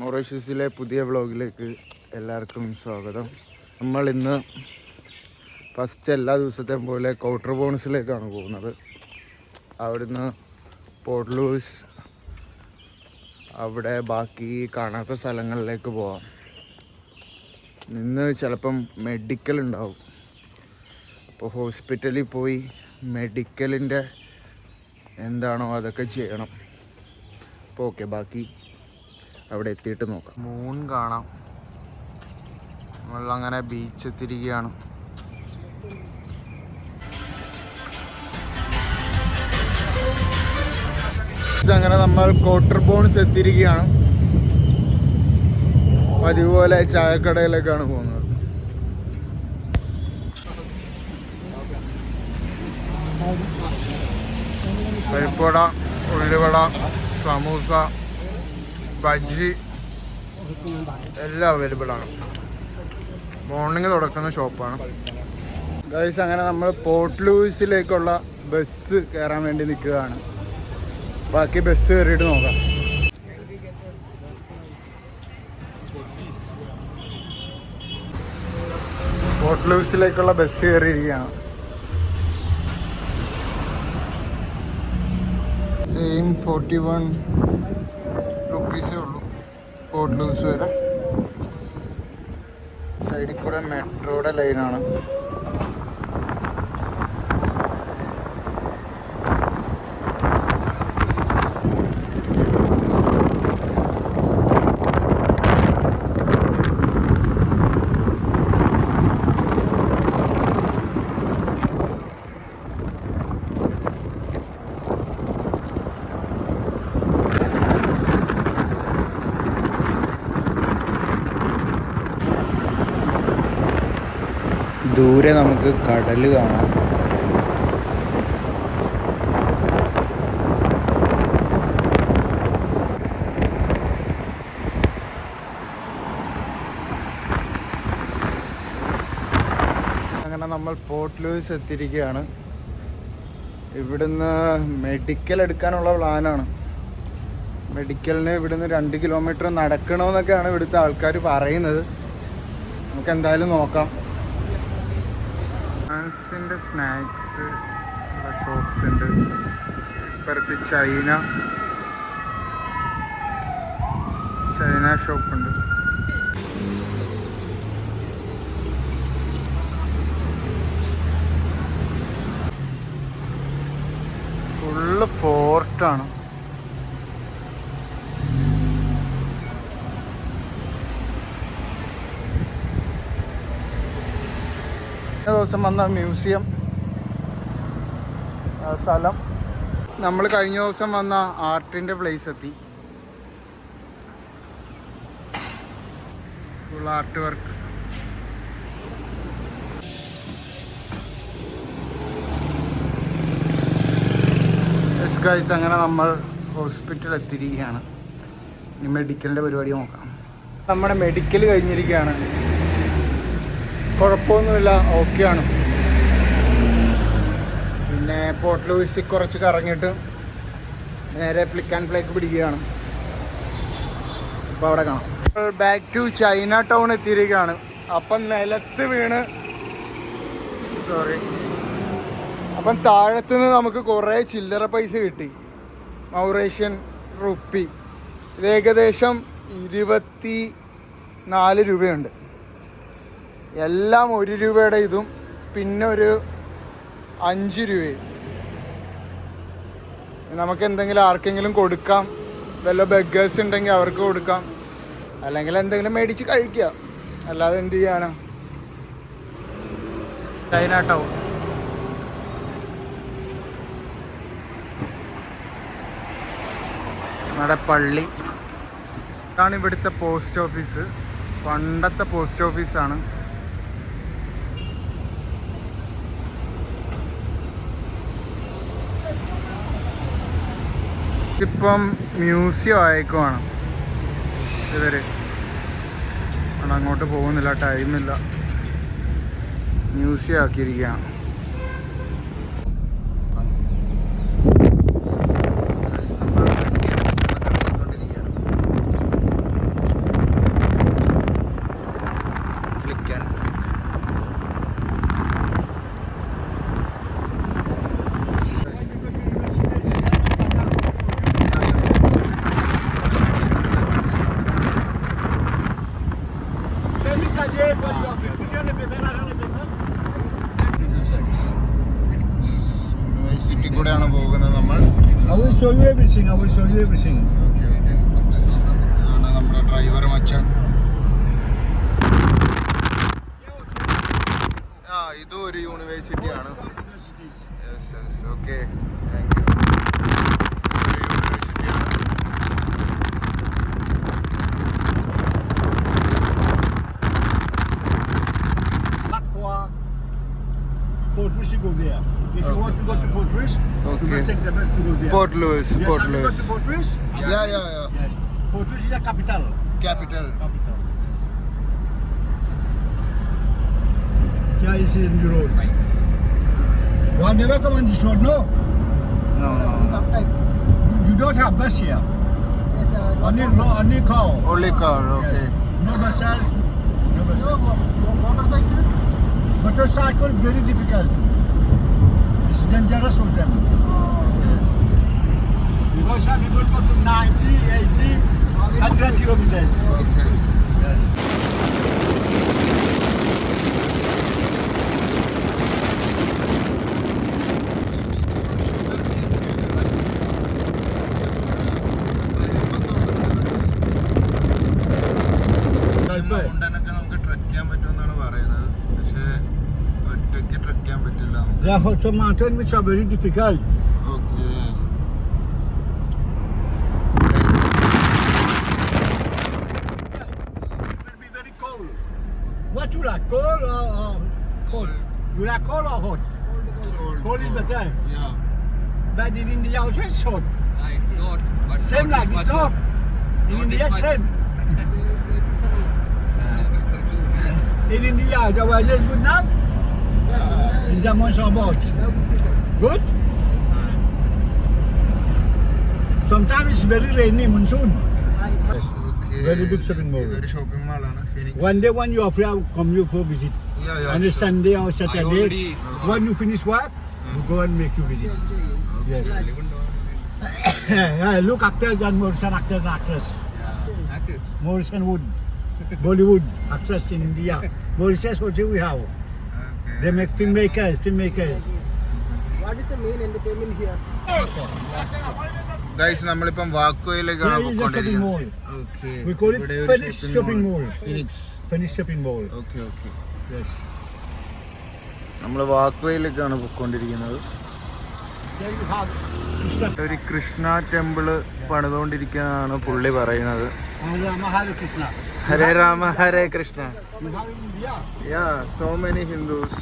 മൊറീഷ്യസിലെ പുതിയ വ്ളോഗിലേക്ക് എല്ലാവർക്കും സ്വാഗതം. നമ്മൾ ഇന്ന് ഫസ്റ്റ് എല്ലാ ദിവസത്തെയും പോലെ കൗട്ടർ ബോൺസിലേക്കാണ് പോകുന്നത്. അവിടുന്ന് പോർട്ട് ലൂയിസ്, അവിടെ ബാക്കി കാണാത്ത സ്ഥലങ്ങളിലേക്ക് പോവാം. ഇന്ന് ചിലപ്പം മെഡിക്കൽ ഉണ്ടാവും. അപ്പോൾ ഹോസ്പിറ്റലിൽ പോയി മെഡിക്കലിൻ്റെ എന്താണോ അതൊക്കെ ചെയ്യണം. അപ്പോൾ ഓക്കെ, ബാക്കി അവിടെ എത്തിയിട്ട് നോക്കാം. മൂൺ കാണാം. നമ്മളങ്ങനെ ബീച്ച് എത്തിയിരിക്കുകയാണ്. അങ്ങനെ നമ്മൾ കൗട്ടർ ബോൺസ് എത്തിയിരിക്കുകയാണ്. അതുപോലെ ചായക്കടയിലേക്കാണ് പോകുന്നത്. പരിപ്പുവട, ഉള്ളിവട, സമൂസ, ബജ്ജി എല്ലാം അവൈലബിൾ ആണ്. മോർണിംഗ് തുറക്കുന്ന ഷോപ്പാണ് ഗൈസ്. അങ്ങനെ നമ്മൾ പോർട്ട് ലൂയിസിലേക്കുള്ള ബസ് കയറാൻ വേണ്ടി നിൽക്കുകയാണ്. ബാക്കി ബസ് കയറിയിട്ട് നോക്കാം. പോർട്ട് ലൂയിസിലേക്കുള്ള ബസ് കയറിയിരിക്കുകയാണ്. സെയിം 41 റുപ്പീസേ ഉള്ളൂ പോർട്ട് ലൂയിസ് വരെ. സൈഡിൽ കൂടെ മെട്രോയുടെ ലൈനാണ്. ദൂരെ നമുക്ക് കടൽ കാണാം. അങ്ങനെ നമ്മൾ പോർട്ട് ലൂയിസ് എത്തിയിരിക്കുകയാണ്. ഇവിടുന്ന് മെഡിക്കൽ എടുക്കാനുള്ള പ്ലാനാണ്. മെഡിക്കലിന് ഇവിടുന്ന് 2 കിലോമീറ്റർ നടക്കണമെന്നൊക്കെയാണ് ഇവിടുത്തെ ആൾക്കാർ പറയുന്നത്. നമുക്ക് എന്തായാലും നോക്കാം. ഫ്രാൻസിൻ്റെ സ്നാക്സ് ഷോപ്സ് ഉണ്ട്. ഇപ്പുറത്ത് ചൈന ഷോപ്പുണ്ട്. ഫുള്ള് ഫോർട്ടാണ്. ദിവസം വന്ന മ്യൂസിയം സ്ഥലം. നമ്മൾ കഴിഞ്ഞ ദിവസം വന്ന ആർട്ടിൻ്റെ പ്ലേസ് എത്തി. Full art work. Yes guys, അങ്ങനെ നമ്മൾ ഹോസ്പിറ്റൽ എത്തിയിരിക്കുകയാണ്. ഇനി മെഡിക്കലിൻ്റെ പരിപാടി നോക്കാം. നമ്മുടെ മെഡിക്കൽ കഴിഞ്ഞിരിക്കുകയാണ്. കുഴപ്പമൊന്നുമില്ല, ഓക്കെയാണ്. പിന്നെ പോർട്ട് ലൂയിസിൽ കുറച്ച് കറങ്ങിയിട്ട് നേരെ ഫ്ലിക്ക് ആൻഡ് ഫ്ലേക്ക് പിടിക്കുകയാണ്. അപ്പോൾ അവിടെ കാണാം. ബാക്ക് ടു ചൈന ടൗൺ എത്തിയിരിക്കുകയാണ്. അപ്പം നിലത്ത് വീണ് അപ്പം താഴത്തുനിന്ന് നമുക്ക് കുറേ ചില്ലറ പൈസ കിട്ടി. മൗറേഷ്യൻ റുപ്പി. ഇത് ഏകദേശം 24 രൂപയുണ്ട്. എല്ലാം 1 രൂപയുടെ ഇതും പിന്നെ ഒരു 5 രൂപയും. നമുക്ക് എന്തെങ്കിലും ആർക്കെങ്കിലും കൊടുക്കാം. വല്ല ബെഗേഴ്സ് ഉണ്ടെങ്കിൽ അവർക്ക് കൊടുക്കാം, അല്ലെങ്കിൽ എന്തെങ്കിലും മേടിച്ച് കഴിക്കുക. അല്ലാതെ എന്ത് ചെയ്യാനാ. China town. നമ്മുടെ പള്ളി ഇതാണ്. ഇവിടുത്തെ പോസ്റ്റ് ഓഫീസ് പണ്ടത്തെ പോസ്റ്റ് ഓഫീസാണ്. ഇപ്പം മ്യൂസിയം ആയേക്കുവാണ് ഇവര്. അങ്ങോട്ട് പോകുന്നില്ല, ടൈമില്ല. മ്യൂസിയം ആക്കിയിരിക്കുകയാണ്. യൂണിവേഴ്സിറ്റി കൂടെയാണ് പോകുന്നത് നമ്മൾ. I will show you everything. Okay okay. ആണ് നമ്മുടെ ഡ്രൈവർ മച്ചാൻ. ആ ഇതും ഒരു യൂണിവേഴ്സിറ്റിയാണ്. Yes yes okay thank you. ഒരു യൂണിവേഴ്സിറ്റിയാണ്. Port Louis, you go there. If you want to go to Port Louis, you must take the bus to go there. Port Louis. Yes, Port have you Louis. gone to Port Louis? Yeah. Yes. Port Louis is the capital. Capital. Yeah, it's in the road. Well, never come on this road, no? No. Sometimes. You don't have bus here. Yes, Only car. Only car. Okay. Yes. No buses. No buses. no motorcycle. Motorcycle very difficult. It's dangerous for them. Because some people go to 90, 80, 100 kilometers. Okay. Yes. മൗണ്ടനൊക്കെ നമുക്ക് trek ചെയ്യാൻ പറ്റുമെന്നാണ് പറയുന്നത്. പക്ഷേ ഒറ്റയ്ക്ക് trek ചെയ്യാൻ പറ്റില്ല. There are some mountains which are very difficult. Okay. It will be very cold. What you like, cold or hot? You like cold or hot? Cold is better. Yeah. But in India also it's hot. It's hot, but Same not like this this, much no? hot. In Not India, this much. same. After 2. In India, the weather is good now. In the month of March. Good? Sometimes it's very rainy, monsoon. Okay. Very big shopping mall. ഇതൊരു shopping മാളാണ് Phoenix. One day when you are free, I'll come you for visit. Yeah, On a sure. Sunday or I Saturday, already- when you finish work, you go and make you visit. Yes. Yeah, look actors and Morrison actors and actress. Active. Morrison Wood, Bollywood actress in India. Morrison also we have. Okay. They make filmmakers. What is the main entertainment here? Guys നമ്മളിപ്പം വാക്കോയിലേക്കാണ് Here is a shopping mall. Okay. We call it Phoenix Shopping Mall. Phoenix. Phoenix Shopping Mall. Okay okay. Yes. നമ്മൾ വാക്കോയിലേക്കാണ് പോയിക്കൊണ്ടിരിക്കുന്നത്. Then you have Mr. ഒരു Krishna temple പണിതുകൊണ്ടിരിക്കുന്നതാണ് പുള്ളി പറയുന്നത്. Hare Krishna. Hare Rama Hare Krishna. You have in India. Yeah, so many Hindus.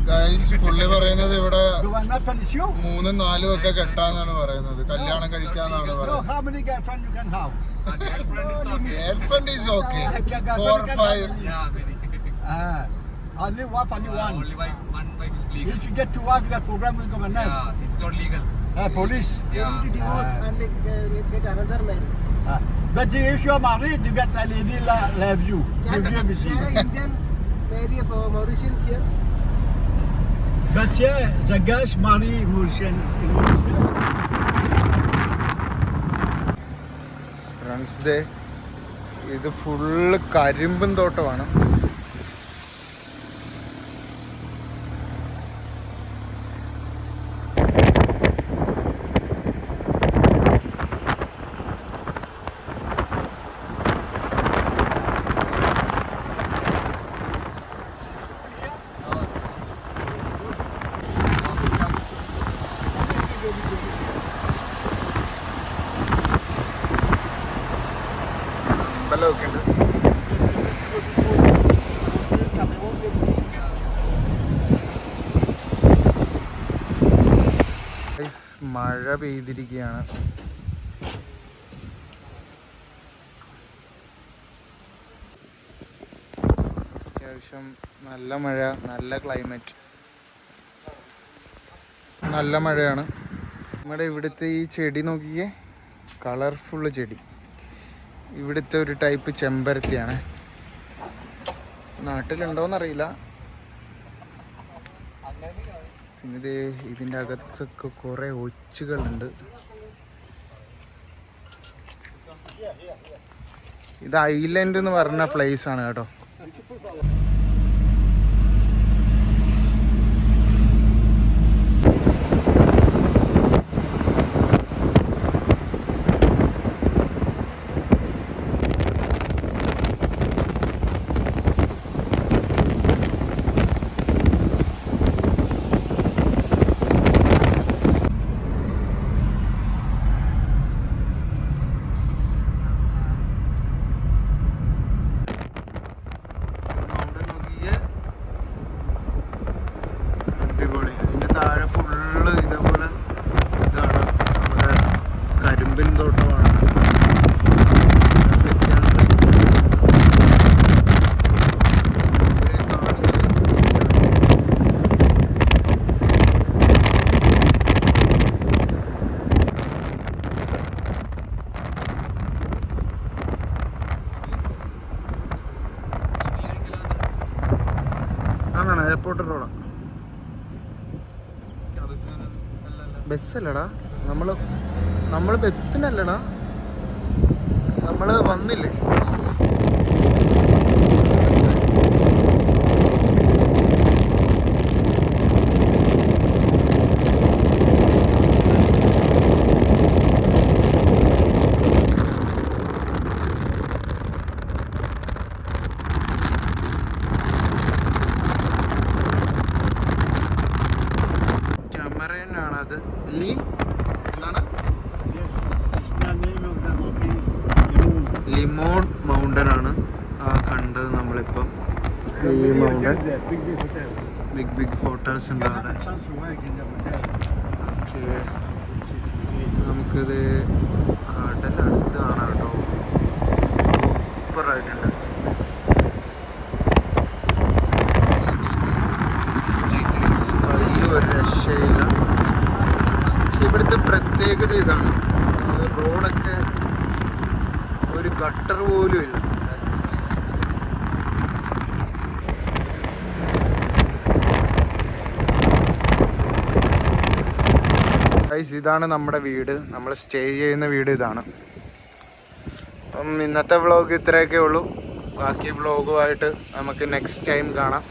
Guys പുള്ളി പറയുന്നത് ഇവിടെ The one not punish you. 3, 4 ഒക്കെ കെട്ടാന്നാണ് പറയുന്നത്. കല്യാണം കഴിക്കാന്നാണ് Bro, പറയുന്നത്. how many girlfriend you can have? Girlfriend is okay. Girlfriend is okay. Girlfriend 4, can 5. have Yeah, very. Only wife, only one. Only one wife is legal. If you get two wives, you get program with government. Yeah, it's not legal. Police. Yeah. To divorce and get another marriage. But if you are married, you get a lady love you. Give you everything. Can an Indian marry a Mauritian here? But yeah, the girls marry Mauritian in Mauritius. Friends day ഇത് full കരിമ്പും തോട്ടമാണ്. അമ്പലമൊക്കെ ഉണ്ട്. മഴ പെയ്തിരിക്കുകയാണ്. അത്യാവശ്യം നല്ല മഴ, നല്ല climate, നല്ല മഴയാണ്. നമ്മുടെ ഇവിടുത്തെ ഈ ചെടി നോക്കിയേ, കളർഫുള്ള് ചെടി. ഇവിടുത്തെ ഒരു ടൈപ്പ് ചെമ്പരത്തിയാണ്. നാട്ടിലുണ്ടോയെന്നറിയില്ല. പിന്നെ ഇതിൻ്റെ അകത്തൊക്കെ കുറേ ഒച്ചുകളുണ്ട്. ഇത് ഐലൻഡ് എന്ന് പറഞ്ഞ പ്ലേസ് ആണ് കേട്ടോ. അടിപൊളി. അതിൻ്റെ താഴെ ഫുള്ള് ഇതേപോലെ ഇതാണ്, നമ്മുടെ കരിമ്പിൻ തോട്ടമാണ്. ആണോ എയർപോർട്ട് റോഡാ? ബസ്സല്ലടാ, നമ്മള് ബസ്സിനല്ലടാ, നമ്മള് വന്നില്ലേ. ക്യാമറയാണത്. എന്താണ് ലിമോൺ മൗണ്ടൻ ആണ് ആ കണ്ടത് നമ്മളിപ്പം. ഈ മൗണ്ടൻ ബിഗ് ഹോട്ടൽസ് ഉണ്ട് അവിടെ. ഓക്കെ, നമുക്കിത് കടലടുത്ത് കാണാം കേട്ടോ. സൂപ്പറായിട്ടുണ്ട്. ഒരു രക്ഷയില്ല. പക്ഷെ ഇവിടുത്തെ പ്രത്യേകത ഇതാണ്, റോഡൊക്കെ ഒരു ഗട്ടർ പോലും ഇല്ല. ഇതാണ് നമ്മുടെ വീട്, നമ്മൾ സ്റ്റേ ചെയ്യുന്ന വീട് ഇതാണ്. അപ്പം ഇന്നത്തെ വ്ളോഗ് ഇത്രയൊക്കെ ഉള്ളൂ. ബാക്കി വ്ളോഗുമായിട്ട് നമുക്ക് നെക്സ്റ്റ് ടൈം കാണാം.